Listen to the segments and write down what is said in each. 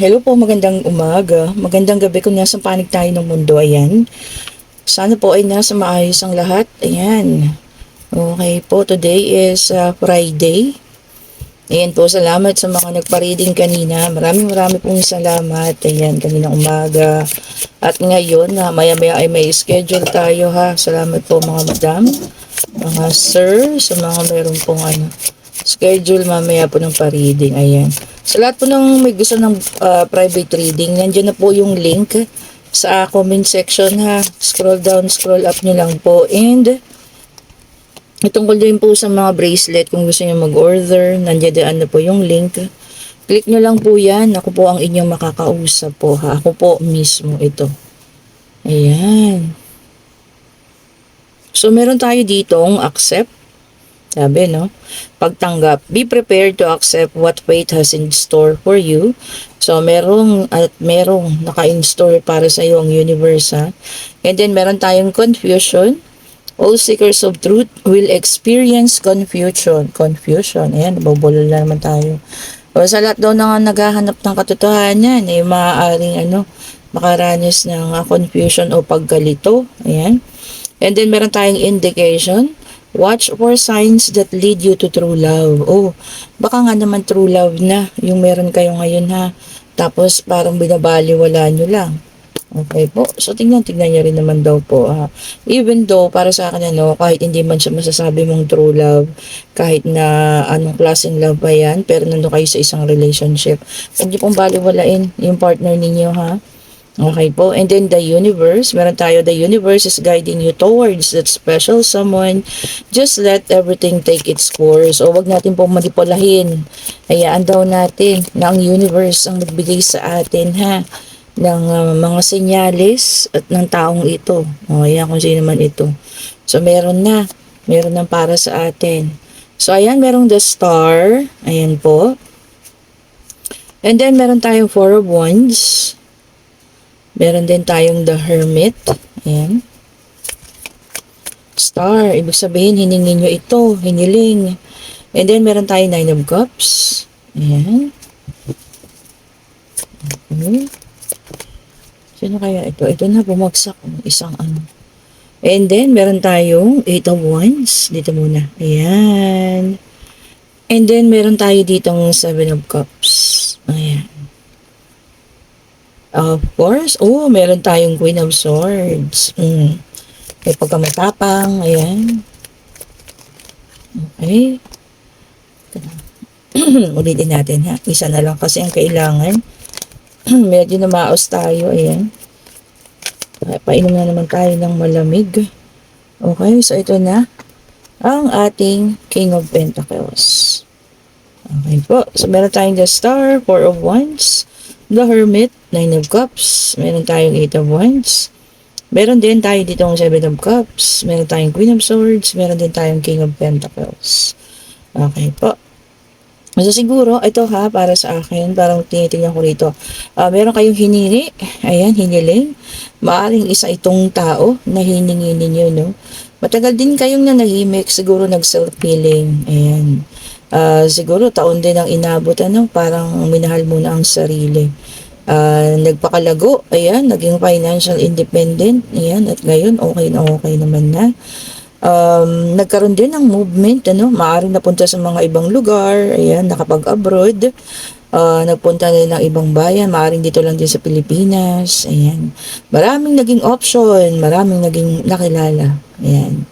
Hello po, magandang umaga. Magandang gabi kung nasa panig tayo ng mundo. Ayan. Sana po ay nasa maayos ang lahat. Ayan. Okay po, today is Friday. Ayan po, salamat sa mga nagpa-reading kanina. Maraming pong salamat. Ayan, kaninang umaga. At ngayon, maya-maya ay may schedule tayo ha. Salamat po mga madam, mga sir, sa mga meron pong schedule mamaya po ng pa-reading. Ayan. Sa lahat po ng may gusto ng private reading, nandiyan na po yung link sa comment section ha. Scroll down, scroll up nyo lang po. And tungkol din po sa mga bracelet, kung gusto nyo mag-order, nandiyan na po yung link. Click nyo lang po yan. Ako po ang inyong makakausap po ha. Ako po mismo ito. Ayan. So meron tayo ditong accept. Sabi, no? Pagtanggap. Be prepared to accept what fate has in store for you. So, merong naka-in-store para sa iyo ang universe, ha? And then, meron tayong confusion. All seekers of truth will experience confusion. Confusion. Ayan, nabubulol na naman tayo. O, sa lahat daw na naghahanap ng katotohanan, maaaring, makaranas ng confusion o pagkalito. Ayan. And then, meron tayong indication. Watch for signs that lead you to true love. Oh, baka nga naman true love na yung meron kayo ngayon ha. Tapos parang binabaliwala nyo lang. Okay po. So tingnan nyo rin naman daw po. Even though para sa akin kahit hindi man siya masasabi mong true love, kahit na anong klaseng love pa yan, pero nandun kayo sa isang relationship, huwag nyo pong baliwalain yung partner ninyo ha. Okay po. And then the universe, meron tayo, the universe is guiding you towards that special someone. Just let everything take its course. O wag natin pong manipulahin. Hayaan daw natin na ang universe ang nagbigay sa atin ha ng mga senyales at ng taong ito. O ayan kung sino man ito. So meron na para sa atin. So ayan, merong the star. Ayan po. And then meron tayong four of wands. Meron din tayong the hermit. Ayan. Star. Ibig sabihin, hiningin nyo ito. Hiniling. And then, meron tayong nine of cups. Ayan. Okay. Sino kaya ito? Ito na, bumagsak. Isang And then, meron tayong eight of wands. Dito muna. Ayan. And then, meron tayo ditong seven of cups. Ayan. Of course. Oh, meron tayong Queen of Swords. May pagkamatapang. Ayan. Okay. Ulitin natin ha. Isa na lang kasi ang kailangan. Medyo namaos tayo. Ayan. Painom na naman tayo ng malamig. Okay. So, ito na ang ating King of Pentacles. Okay po. So, meron tayong the Star, Four of Wands, the Hermit, Nine of Cups, meron tayong Eight of Wands, meron din tayo dito ang Seven of Cups, meron tayong Queen of Swords, meron din tayong King of Pentacles. Okay po. So siguro, ito ha, para sa akin, parang tinitingnan ko rito. Meron kayong hiniri, ayan, hiniling. Maaring isa itong tao na hiningi ninyo, no? Matagal din kayong nanahimik, siguro nag-self-healing, ayan. Siguro taon din ang inabot, parang minahal mo na ang sarili. Nagpakalago, ayan, naging financial independent, ayan, at ngayon okay naman na. Nagkaroon din ng movement, maaaring napunta sa mga ibang lugar, ayan, nakapag-abroad, nagpunta din ng ibang bayan, maaaring dito lang din sa Pilipinas, ayan. Maraming naging option, maraming naging nakilala, ayan.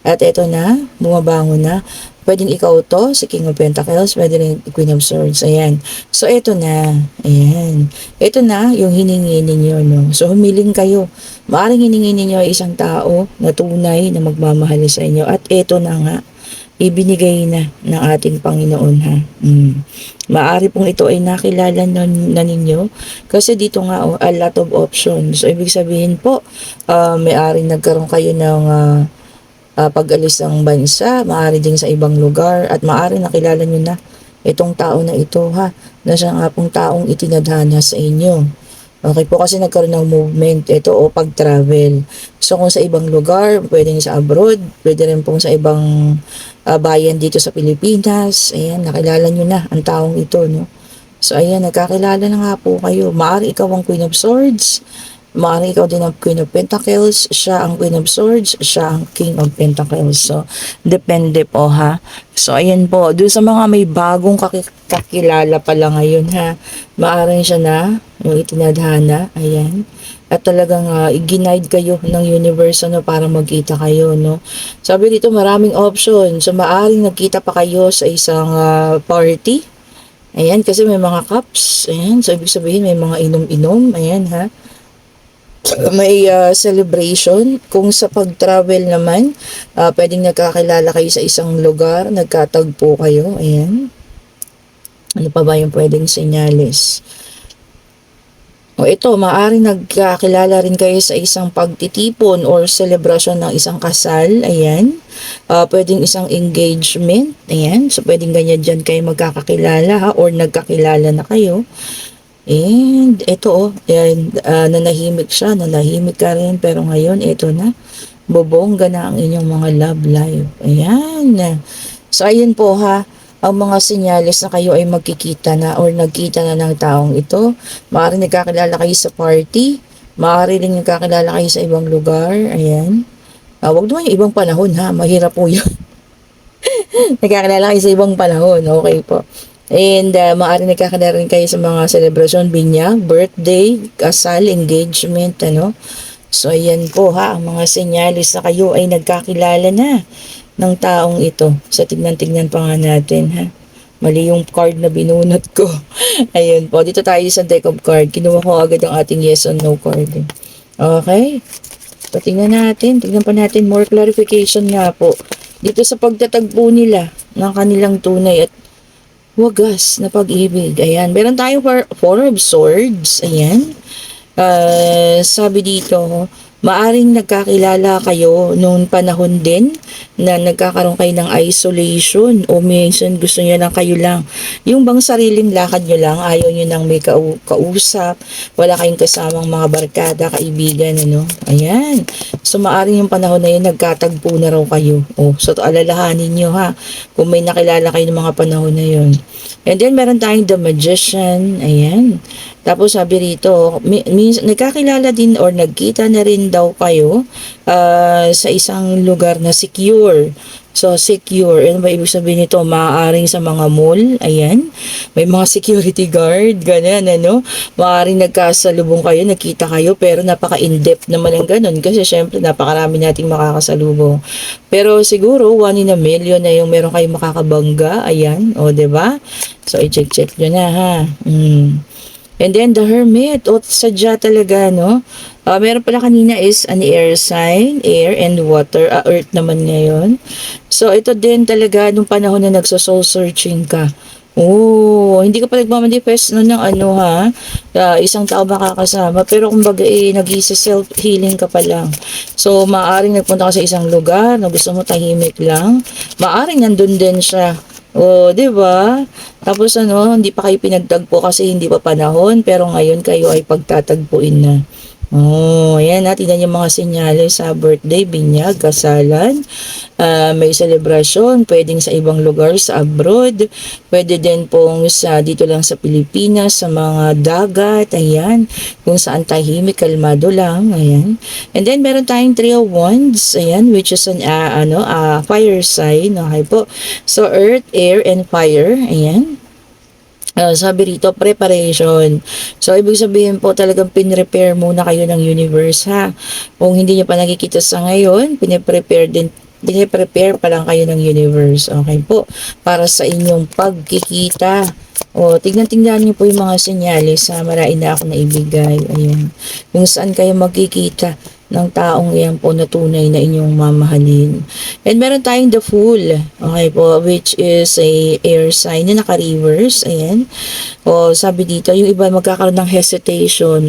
At ito na, bumabangon na. Pwedeng ikaw to, si King of Pentacles, pwede rin Queen of Swords, ayan. So, ito na, ayan. Ito na yung hiningi ninyo, no? So, humiling kayo. Maaring hiningi ninyo ay isang tao na tunay na magmamahal sa inyo. At ito na nga, ibinigay na ng ating Panginoon, ha? Maaari pong ito ay nakilala na ninyo kasi dito nga, a lot of options. So, ibig sabihin po, may-aring nagkaroon kayo ng pag-alis ng bansa, maaari din sa ibang lugar, at maaari nakilala nyo na itong tao na ito ha, na siya nga pong taong itinadhana sa inyo. Okay po, kasi nagkaroon ng movement ito o pag-travel. So kung sa ibang lugar, pwedeng sa abroad, pwede rin pong sa ibang bayan dito sa Pilipinas, ayan, nakilala nyo na ang taong ito, no? So, ayan, nagkakilala na nga po kayo. Maaari ikaw ang Queen of Swords. Maaari ikaw din ang Queen of Pentacles. Siya ang Queen of Swords. Siya ang King of Pentacles. So, depende po ha. So, ayan po. Doon sa mga may bagong kakilala pala ngayon ha. Maaari siya na yung itinadhana. Ayan. At talagang i-guide kayo ng universe ano, para magkita kayo. No? Sabi dito maraming option. So, maaaring nagkita pa kayo sa isang party. Ayan, kasi may mga cups. Ayan, so ibig sabihin may mga inom-inom. Ayan, ha. May celebration. Kung sa pag-travel naman, pwedeng nagkakilala kayo sa isang lugar, nagkatagpo kayo. Ayan. Ano pa ba yung pwedeng senyales? O ito, maaaring nagkakilala rin kayo sa isang pagtitipon or celebration ng isang kasal. Ayan. Pwedeng isang engagement. Ayan. So, pwedeng ganyan dyan kayo magkakakilala ha, or nagkakilala na kayo. And ito ayan, nanahimik siya. Nanahimik ka rin. Pero ngayon, ito na. Bobongga na ang inyong mga love life. Ayan. So, ayan po ha. Ang mga senyales na kayo ay magkikita na or nagkita na ng taong ito. Maaari nagkakilala kayo sa party. Maaari rin nagkakilala kayo sa ibang lugar. Ayan. Huwag naman yung ibang panahon ha. Mahirap po yun. Nagkakilala kayo sa ibang panahon. Okay po. And maaari nagkakilala rin kayo sa mga celebration, binyag, birthday, kasal, engagement, ano. So, ayan po ha. Ang mga senyales na kayo ay nagkakilala na ng taong ito. Sa tignan-tignan pa nga natin ha. Mali yung card na binunot ko. Ayun po. Dito tayo sa deck of card. Kinuha ko agad ang ating yes or no card. Okay. So, tingnan natin. Tignan pa natin more clarification nga po. Dito sa pagtatagpo nila ng kanilang tunay at wagas na pag-ibig. Ayan. Meron tayong Four of Swords. Ayan. Sabi dito, maaring nagkakilala kayo noong panahon din na nagkakaroon kayo ng isolation o minsan gusto niyo lang kayo lang. Yung bang sariling lakad nyo lang, ayaw nyo nang may kausap, wala kayong kasamang mga barkada, kaibigan, ano. Ayan. So, maaring yung panahon na yun, nagkatagpo na raw kayo. So, alalahanin nyo ha, kung may nakilala kayo ng mga panahon na yun. And then, meron tayong The Magician. Ayan. Tapos sabi rito, nagkakilala din or nagkita na rin daw kayo sa isang lugar na secure. So, secure. Ano ba ibig sabihin nito? Maaaring sa mga mall. Ayan. May mga security guard. Ganyan, ano? Maaaring nagkasalubong kayo, nakita kayo, pero napaka-in-depth naman ang ganun. Kasi syempre, napakarami nating makakasalubong. Pero siguro, 1 in a million na yung meron kayong makakabangga. Ayan. O, diba? So, i-check-check nyo na, ha? And then the Hermit, sadya talaga, no? Meron pala kanina is an air sign, air and water, earth naman ngayon. So, ito din talaga nung panahon na nagso-soul searching ka. Hindi ka pa nagmamanifest no ng ano ha, isang tao makakasama, pero kumbaga nag-self-healing ka pa lang. So, maaaring nagpunta ka sa isang lugar na gusto mo tahimik lang. Maaaring nandun din siya. Di ba? Tapos hindi pa kayo pinagtagpo kasi hindi pa panahon, pero ngayon kayo ay pagtatagpuin na. Ayan natin yan yung mga senyales sa birthday, binyag, kasalan, may celebration, pwedeng sa ibang lugar, sa abroad, pwede din pong dito lang sa Pilipinas, sa mga dagat, ayan, kung saan tahimik, kalmado lang, ayan. And then meron tayong Three of Wands, ayan, which is an fire sign, okay po. So earth, air, and fire, ayan. Sabi rito, preparation. So, ibig sabihin po talagang pinrepair muna kayo ng universe, ha. Kung hindi nyo pa nakikita sa ngayon, piniprepare pa lang kayo ng universe. Okay po? Para sa inyong pagkikita. Tignan-tignan niyo po yung mga senyales, ha. Marain na ako na ibigay. Ayan. Kung saan kayo magkikita ng taong iyan po na tunay na inyong mamahalin. And meron tayong the Fool, okay po, which is a air sign na naka-reverse, ayan. Sabi dito, yung iba magkakaroon ng hesitation.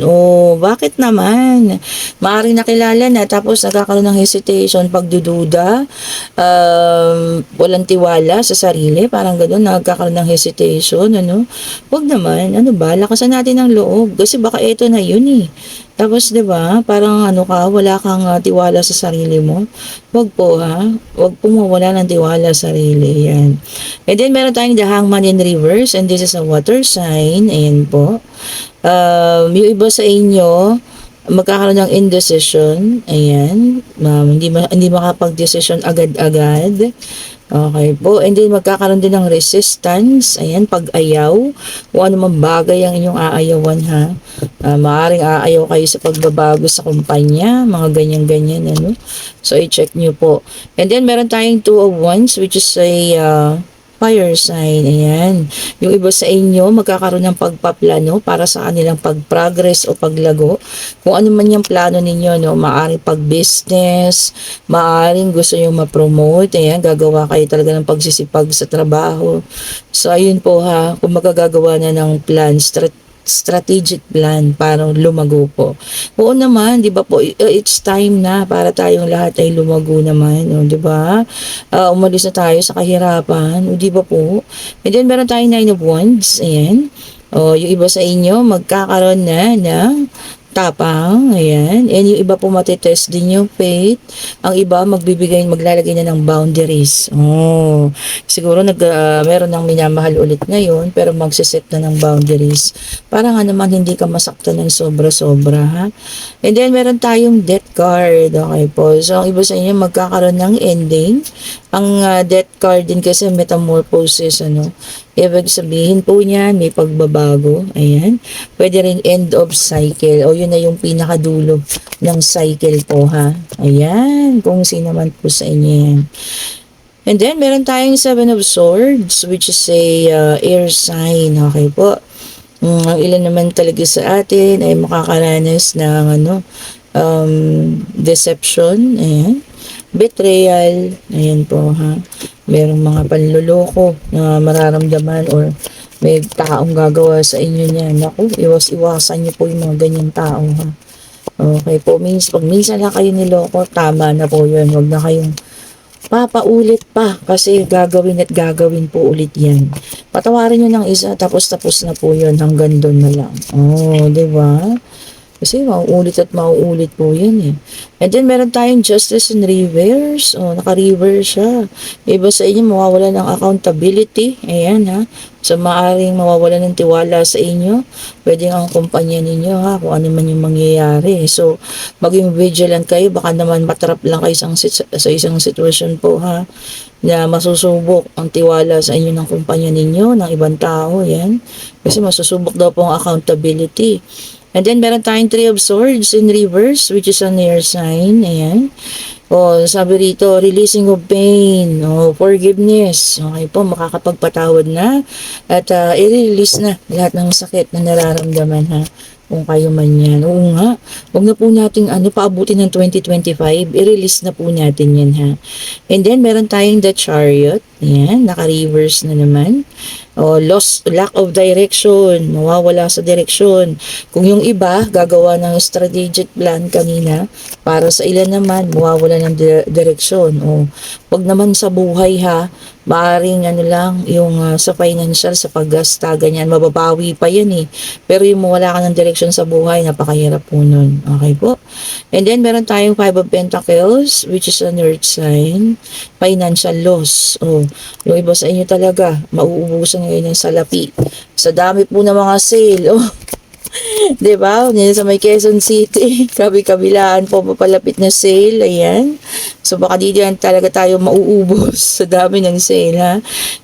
Bakit naman? Maaaring nakilala na, tapos nagkakaroon ng hesitation, pagdududa, walang tiwala sa sarili, parang gano'n, nagkakaroon ng hesitation, ano. Huwag naman, ano ba, lakasan natin ang loob, kasi baka ito na yun Tapos 'di ba, parang ano ka, wala kang, tiwala sa sarili mo. 'Wag po, ha. 'Wag po mawala ng tiwala sa sarili, 'yan. And then meron tayong The Hangman in reverse and this is a water sign, ayan po. Yung iba sa inyo, magkakaroon ng indecision, ayan. Hindi makapag-desisyon agad-agad. Okay po. And then magkakaroon din ng resistance. Ayan, pag-ayaw. Kung ano man bagay ang inyong aayawan ha. Maaaring aayaw kayo sa pagbabago sa kumpanya. Mga ganyan-ganyan. Ano? So, i-check nyo po. And then meron tayong Two of Wands which is a fire sign. Ayan. Yung iba sa inyo magkakaroon ng pagpaplano para sa kanilang pag-progress o paglago. Kung ano man yung plano ninyo, no, maaaring pag-business, maaaring gusto nyo ma-promote, ayan, gagawa kayo talaga ng pagsisipag sa trabaho. So, ayun po ha, kung magagagawa na ng plan, strategic plan para lumago po. Oo naman, 'di ba po, it's time na para tayong lahat ay lumago naman, no, 'di ba? Umalis na tayo sa kahirapan, o 'di ba po? And then meron tayong Nine of Wands, ayan. O, yung iba sa inyo magkakaroon na ng tapang, ayan. And yung iba po matitest din yung faith. Ang iba maglalagay na ng boundaries. Oh, siguro meron ng minamahal ulit ngayon pero magsiset na ng boundaries. Para nga naman hindi ka masaktan ng sobra-sobra, ha? And then meron tayong death card. Okay po. So ang iba sa inyo magkakaroon ng ending. Ang death card din kasi metamorphosis, ano. Ibig sabihin po niyan, may pagbabago. Ayan. Pwede rin end of cycle. O yun na yung pinakadulo ng cycle po, ha. Ayan. Kung sino man po sa inyo yan. And then, meron tayong Seven of Swords, which is a air sign. Okay po. Ang ilan naman talaga sa atin ay makakaranas ng deception. Ayan. Betrayal. Ayan po, ha. Merong mga panluloko na mararamdaman or may taong gagawa sa inyo niyan. Naku, iwasan niyo po yung mga ganyang tao, ha. Okay po, pag minsan lang kayo niloko, tama na po yun. Huwag na kayong papaulit pa kasi gagawin at gagawin po ulit yan. Patawarin nyo ng isa, tapos na po yun. Hanggang doon na lang. Oh, di ba? Kasi mauulit at mauulit po yan eh. And then meron tayong justice in reverse. Oh, naka-reverse siya. Iba sa inyo mawawala ng accountability. Ayan ha. So maaring mawawala ng tiwala sa inyo. Pwede ang kumpanya ninyo ha. Kung ano man yung mangyayari. So maging vigilant kayo. Baka naman matrap lang kayo sa isang sitwasyon po ha. Na masusubok ang tiwala sa inyo ng kumpanya ninyo, ng ibang tao. Yan. Kasi masusubok daw po ang accountability. And then, meron tayong Three of Swords in reverse, which is an air sign. Ayan. O, sabi rito, releasing of pain. O, forgiveness. Okay po, makakapagpatawad na. At i-release na lahat ng sakit na nararamdaman, ha. Kung kayo man yan. Oo nga. Huwag na po natin paabutin ng 2025. I-release na po natin yan, ha. And then, meron tayong the Chariot. Ayan, naka-reverse na naman. O, lack of direction, mawawala sa direksyon. Kung yung iba, gagawa ng strategic plan kanina, para sa ilan naman, mawawala ng direksyon. O, wag naman sa buhay ha, maaring lang, yung sa financial, sa paggasta, ganyan, mababawi pa yan eh. Pero yung mawala ka ng direksyon sa buhay, napakahirap po nun. Okay po? And then, meron tayong Five of Pentacles, which is an earth sign, financial loss. O, yung iba sa inyo talaga, mauubusan ngayon ng salapi. Sa dami po ng mga sale. Oh. Diba? Nila sa may Quezon City. Kabi-kabilaan po papalapit na sale. Ayan. So baka di yan talaga tayo mauubos sa dami ng sale, ha.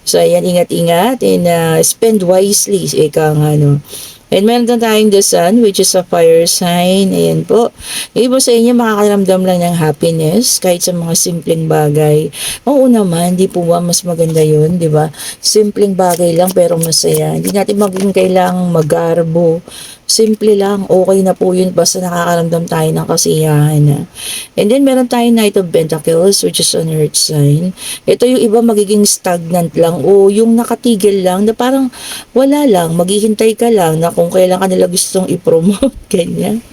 So ayan, ingat-ingat and spend wisely. Ika nga, no. And meron na tayong the sun, which is a fire sign. Ayan po. Yung iba sa inyo makakaramdam lang ng happiness kahit sa mga simpleng bagay. Oo naman, di po ba mas maganda yun, di ba? Simpleng bagay lang pero masaya. Hindi natin maging kailangang magarbo. Simple lang, okay na po yun basta nakakaramdam tayo ng kasiyahan. Ha? And then meron tayong Knight of Pentacles, which is an earth sign. Ito yung iba magiging stagnant lang o yung nakatigil lang na parang wala lang, maghihintay ka lang na kung kailan ka nila gustong i-promote, ganyan.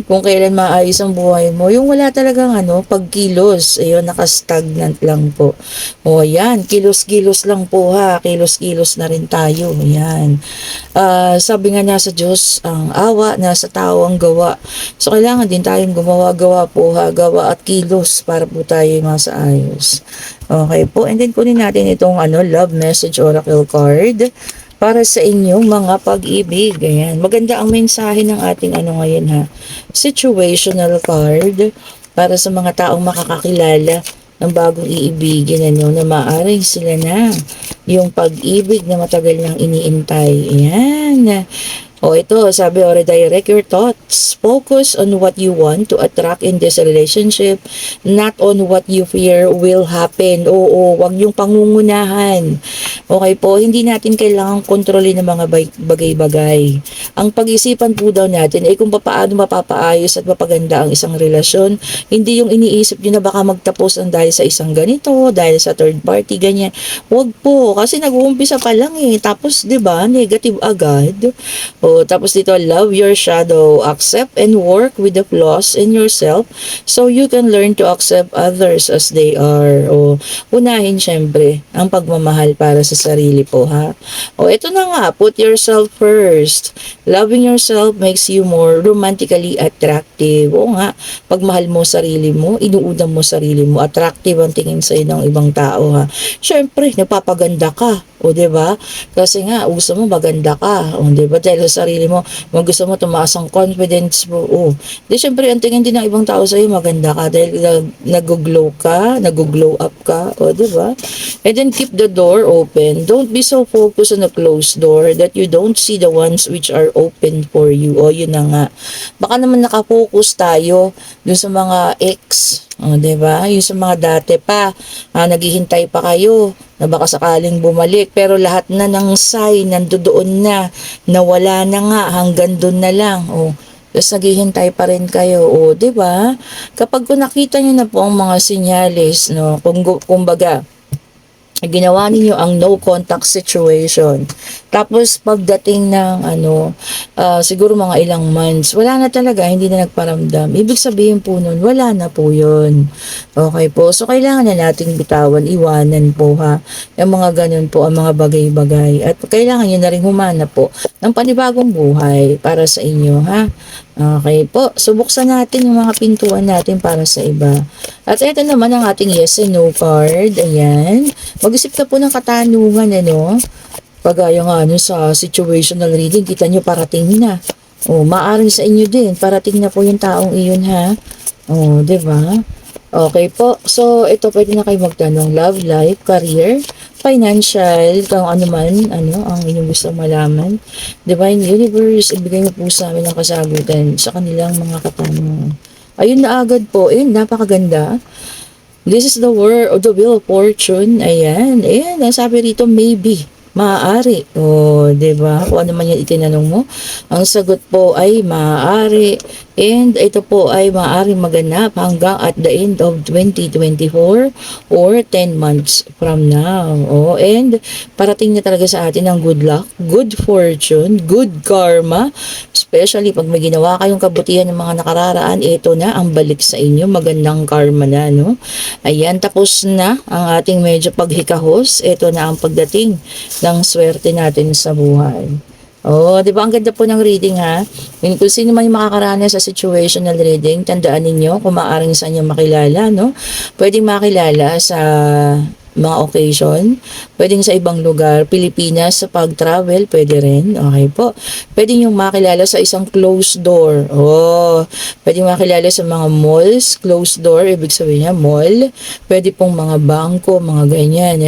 Kung kailan maayos ang buhay mo. Yung wala talagang pagkilos. Ayun, nakastagnant lang po. O yan, kilos-kilos lang po ha. Kilos-kilos na rin tayo. Yan. Sabi nga nasa Diyos ang awa, nasa tao ang gawa. So kailangan din tayong gumawa-gawa po ha. Gawa at kilos para po tayo masaayos. Okay po. And then kunin natin itong love message oracle card para sa inyong mga pag-ibig. Ayan. Maganda ang mensahe ng ating ngayon ha. Situational card para sa mga taong makakakilala ng bagong iibigin na maaaring sila na yung pag-ibig na matagal nang iniintay. Ayan. O ito, sabi redirect your thoughts. Focus on what you want to attract in this relationship, not on what you fear will happen. Oo, wag yung pangungunahan. Okay po, hindi natin kailangang kontrolin ng mga bagay-bagay. Ang pag-isipan po daw natin ay kung paano mapapaayos at mapaganda ang isang relasyon. Hindi yung iniisip nyo na baka magtapos ang dahil sa isang ganito, dahil sa third party, ganyan. Wag po, kasi nag-uumpisa pa lang Tapos, di ba, negative agad. Tapos dito, love your shadow. Accept and work with the flaws in yourself so you can learn to accept others as they are. Unahin syempre ang pagmamahal para sa sarili po ha. Ito na nga, put yourself first. Loving yourself makes you more romantically attractive. Nga, pagmahal mo sarili mo, inuudang mo sarili mo, attractive ang tingin sa'yo ng ibang tao ha. Syempre, napapaganda ka. Diba? Kasi nga, gusto mo maganda ka. Diba? Dahil sa sarili mo, gusto mo tumaas ang confidence mo. Di syempre, ang tingin din ng ibang tao sa'yo, maganda ka. Dahil nag-glow ka, nag-glow up ka. Diba? And then, keep the door open. Don't be so focused on a closed door that you don't see the ones which are open for you. Yun na nga. Baka naman nakafocus tayo dun sa mga ex. Diba? Yung sa mga dati pa, naghihintay pa kayo na baka sakaling bumalik, pero lahat na ng sign nandoon na, nawala na nga, hanggang doon na lang. Tapos naghihintay pa rin kayo. Diba? Kapag nakita nyo na po ang mga sinyalis, kumbaga, ginawa ninyo ang no contact situation. Tapos pagdating ng siguro mga ilang months, wala na talaga, hindi na nagparamdam. Ibig sabihin po nun, wala na po yun. Okay po. So kailangan na nating bitawan, iwanan po ha. Yung mga ganun po, ang mga bagay-bagay. At kailangan nyo na rin humana po ng panibagong buhay para sa inyo ha. Okay po. So buksan natin yung mga pintuan natin para sa iba. At ito naman ang ating yes and no card. Ayan. Mag-isip ka po ng katanungan, Pagaya nga sa situational reading, kita nyo parating na. Maaring sa inyo din, parating na po yung taong iyon ha. Diba? Okay po. So, ito pwede na kayo magtanong. Love, life, career, financial, kung ano man, ang inyong gusto malaman. Divine Universe, ibigay mo po sa amin ang kasagutan sa kanilang mga katanungan. Ayun na agad po. Napakaganda. This is the wheel of fortune. Ayan. Ang sabi rito, maybe. Maaari. Diba? Kung ano man yan itinanong mo. Ang sagot po ay maaari. And ito po ay maaaring maganap hanggang at the end of 2024 or 10 months from now. And parating na talaga sa atin ang good luck, good fortune, good karma. Especially pag may ginawa kayong kabutihan ng mga nakararaan, ito na ang balik sa inyo. Magandang karma na, Ayan, tapos na ang ating medyo paghikahos. Ito na ang pagdating ng swerte natin sa buhay. Di ba? Ang ganda po ng reading ha. Kung sino man yung makakaranas sa situational reading, tandaan ninyo kung maaaring sa inyo makilala, Pwedeng makilala sa mga occasion, pwedeng sa ibang lugar, Pilipinas, sa pag-travel, pwede rin, okay po. Pwedeng yung makilala sa isang closed door, pwedeng makilala sa mga malls, closed door, ibig sabihin niya, mall, pwede pong mga bangko, mga ganyan,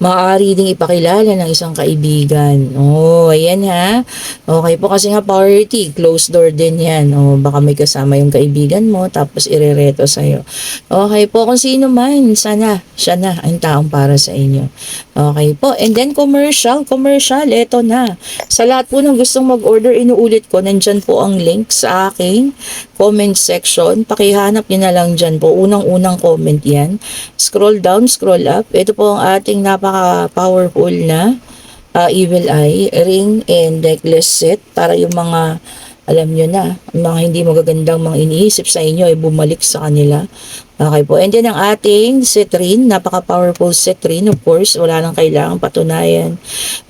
maaari ding ipakilala ng isang kaibigan, ayan ha, okay po, kasi nga party, closed door din yan, baka may kasama yung kaibigan mo, tapos irereto sa'yo, okay po, kung sino man, sana, siya na, ang taong para sa inyo. Okay po. And then commercial, eto na. Sa lahat po ng gustong mag-order, inuulit ko, nandyan po ang link sa aking comment section. Pakihanap nyo na lang dyan po. Unang-unang comment yan. Scroll down, scroll up. Ito po ang ating napaka-powerful na evil eye, ring and necklace set para yung mga alam nyo na, ang mga hindi magagandang mga iniisip sa inyo ay bumalik sa kanila. Okay po. And then ang ating citrine, napaka-powerful citrine. Of course, wala nang kailangang patunayan.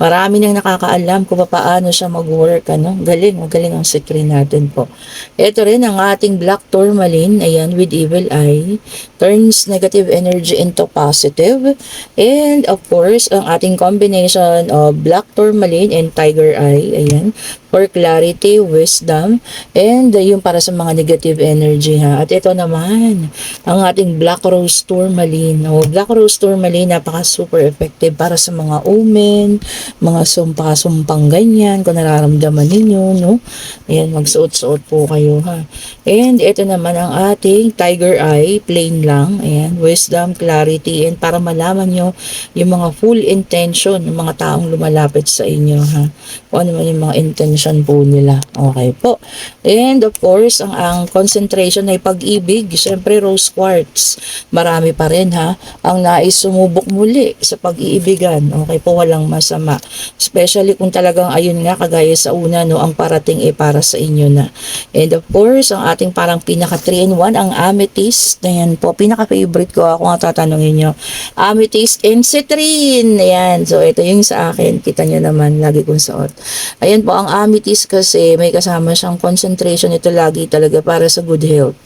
Marami nang nakakaalam kung paano siya mag-work. Ano? Magaling ang citrine natin po. Ito rin ang ating black tourmaline. Ayan, with evil eye. Turns negative energy into positive. And of course, ang ating combination of black tourmaline and tiger eye. Ayan, for clarity, wisdom, and yung para sa mga negative energy ha. At ito naman, ang ating Black Rose Tourmaline. Black Rose Tourmaline, napaka super effective para sa mga omen, mga sumpa-sumpang ganyan, kung nararamdaman ninyo, no? Ayan, magsuot-suot po kayo, ha? And ito naman ang ating Tiger Eye, plain lang. Ayan, wisdom, clarity, and para malaman nyo yung mga full intention ng mga taong lumalapit sa inyo, ha? Kung ano man yung mga intention po nila. Okay po. And of course, ang concentration ay pag-ibig. Siyempre, rose quartz. Marami pa rin ha. Ang nais sumubok muli sa pag-iibigan. Okay po, walang masama. Especially kung talagang ayun nga, kagaya sa una, no, ang parating ay para sa inyo na. And of course, ang ating parang pinaka 3-in-1, ang amethyst. Ayan po, pinaka-favorite ko. Ako nga tatanungin nyo. Amethyst and citrine. Ayan. So, ito yung sa akin. Kita nyo naman, lagi kong suot. Ayan po, ang amethyst kasi may kasama siyang concentration. Ito lagi talaga para sa good health.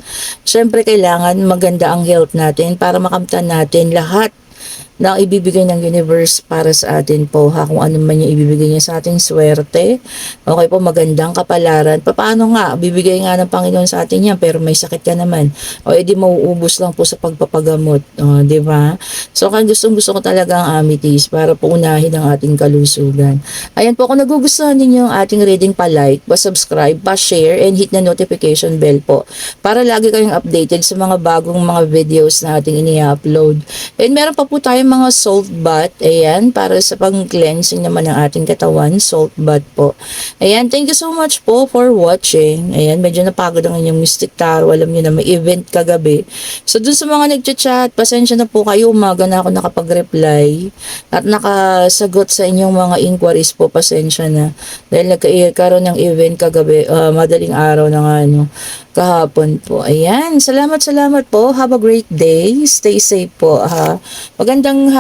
Siyempre, kailangan maganda ang health natin para makamtan natin lahat na ibibigay ng universe para sa atin po ha, kung ano man yung ibibigay niya sa ating swerte. Okay po, magandang kapalaran. Paano nga, bibigay nga ng Panginoon sa atin yan pero may sakit ka naman. O edi mauubos lang po sa pagpapagamot. O, di ba? So kaya gusto ko talaga ang amethyst para po unahin ang ating kalusugan. Ayan po, kung nagugustuhan ninyo ang ating reading, pa-like, pa-subscribe, pa-share, and hit na notification bell po para lagi kayong updated sa mga bagong mga videos na ating ini-upload. And meron pa po tayo mga salt bath, ayan, para sa pang-cleansing naman ng ating katawan, salt bath po. Ayan, thank you so much po for watching. Ayan, medyo napagod ang inyong Mystic Tarot. Alam niyo na may event kagabi. So, dun sa mga nagchat-chat, pasensya na po kayo, umaga na ako nakapag-reply at nakasagot sa inyong mga inquiries po, pasensya na. Dahil nagkaroon ng event kagabi, madaling araw na nga, no, kahapon po. Ayan, salamat po. Have a great day. Stay safe po, ha. Magandang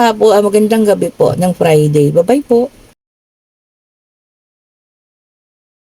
gabi po ng Friday. Bye-bye po.